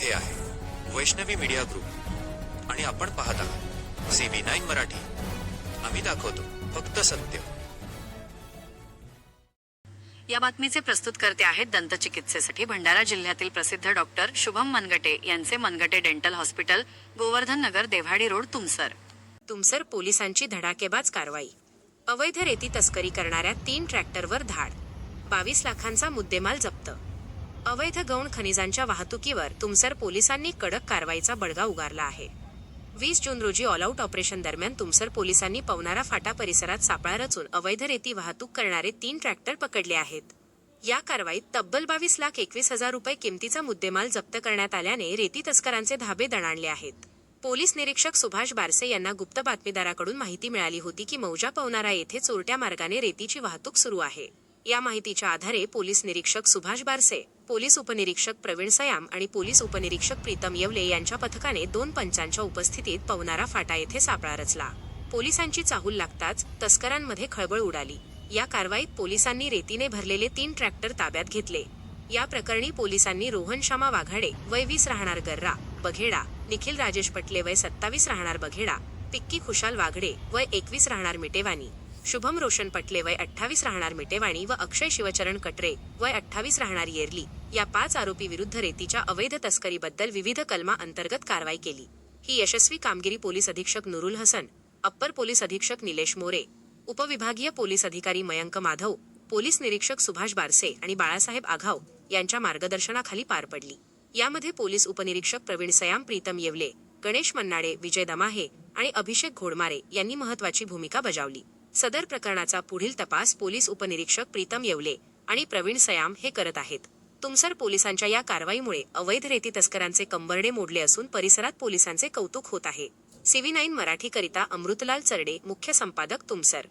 हे आहे Vaishnavi media group आणि आपण पाहत आहात CV9 मराठी. आम्ही दाखवतो फक्त सत्य. या बातमीचे प्रस्तुतकर्ते आहेत दंतचिकित्सेसाठी भंडारा जिल्ह्यातील प्रसिद्ध डॉक्टर शुभम मनगटे यांचे मनगटे डेंटल हॉस्पिटल, गोवर्धन नगर, देव्हाडी रोड, तुमसर. तुमसर पोलिसांची धडाकेबाज कारवाई. अवैध रेती तस्करी करणाऱ्या 3 ट्रॅक्टरवर धाड. 22 लाखांचा मुद्देमाल जप्त. अवैध गौण खनिजांच्या वाहतुकीवर तुमसर पोलिसांनी कडक कारवाईचा बडगा उगारला आहे. 20 जून रोजी ऑल आउट ऑपरेशन दरम्यान तुमसर पोलिसांनी पवनारा फाटा परिसरात सापळा रचून अवैध रेती वाहतूक करणारे 3 ट्रॅक्टर पकडले आहेत. या कारवाईत तब्बल 22,21,000 रुपये किमतीचा मुद्देमाल जप्त करण्यात आल्याने रेती तस्करांचे धाबे दणाणले आहेत. पोलीस निरीक्षक सुभाष बारसे यांना गुप्त बातमीदाराकडून माहिती मिळाली होती की मौजा पवनारा येथे चोरट्या मार्गाने रेतीची वाहतूक सुरू आहे. या माहितीच्या आधारे पोलीस निरीक्षक सुभाष बारसे, पोलीस उपनिरीक्षक प्रवीण सयाम आणि पोलीस उपनिरीक्षक प्रीतम येवले यांच्या पथकाने 2 पंचांच्या उपस्थितीत पवनारा फाटा येथे सापळा रचला. पोलिसांची चाहूल लागताच तस्करांमध्ये खळबळ उडाली. या कारवाईत पोलिसांनी रेतीने भरलेले 3 ट्रॅक्टर ताब्यात घेतले. या प्रकरणी पोलिसांनी रोहन श्यामा वाघाडे वय 20 राहणार गर्रा, बघेडा, निखिल राजेश पटले वय 27 राहणार बघेडा, पिक्की खुशाल वाघडे वय 21 राहणार मिटेवानी, शुभम रोशन पटले वय 28 राहणार मिटेवाणी व अक्षय शिवचरण कटरे वय 28 राहणार येरली या 5 आरोपी विरुद्ध रेतीच्या अवैध तस्करीबद्दल विविध कलमा अंतर्गत कारवाई केली. ही यशस्वी कामगिरी पोलीस अधीक्षक नुरुल हसन, अप्पर पोलीस अधीक्षक निलेश मोरे, उपविभागीय पोलीस अधिकारी मयंक माधव, पोलीस निरीक्षक सुभाष बारसे आणि बाळासाहेब आघाव यांच्या मार्गदर्शनाखाली पार पडली. यामध्ये पोलीस उपनिरीक्षक प्रवीण सयाम, प्रीतम येवले, गणेश मन्नाडे, विजय दमाहे आणि अभिषेक घोडमारे यांनी महत्त्वाची भूमिका बजावली. सदर प्रकरणाचा पुढील तपास पोलीस उपनिरीक्षक प्रीतम येवले आणि प्रवीण सयाम हे करत आहेत. तुमसर पोलिसांच्या या कारवाईमुळे अवैध रेती तस्करांचे कंबरडे मोडले असून परिसरात पोलिसांचे कौतुक होत आहे. CV9 मराठी करिता अमृतलाल चरडे, मुख्य संपादक, तुमसर.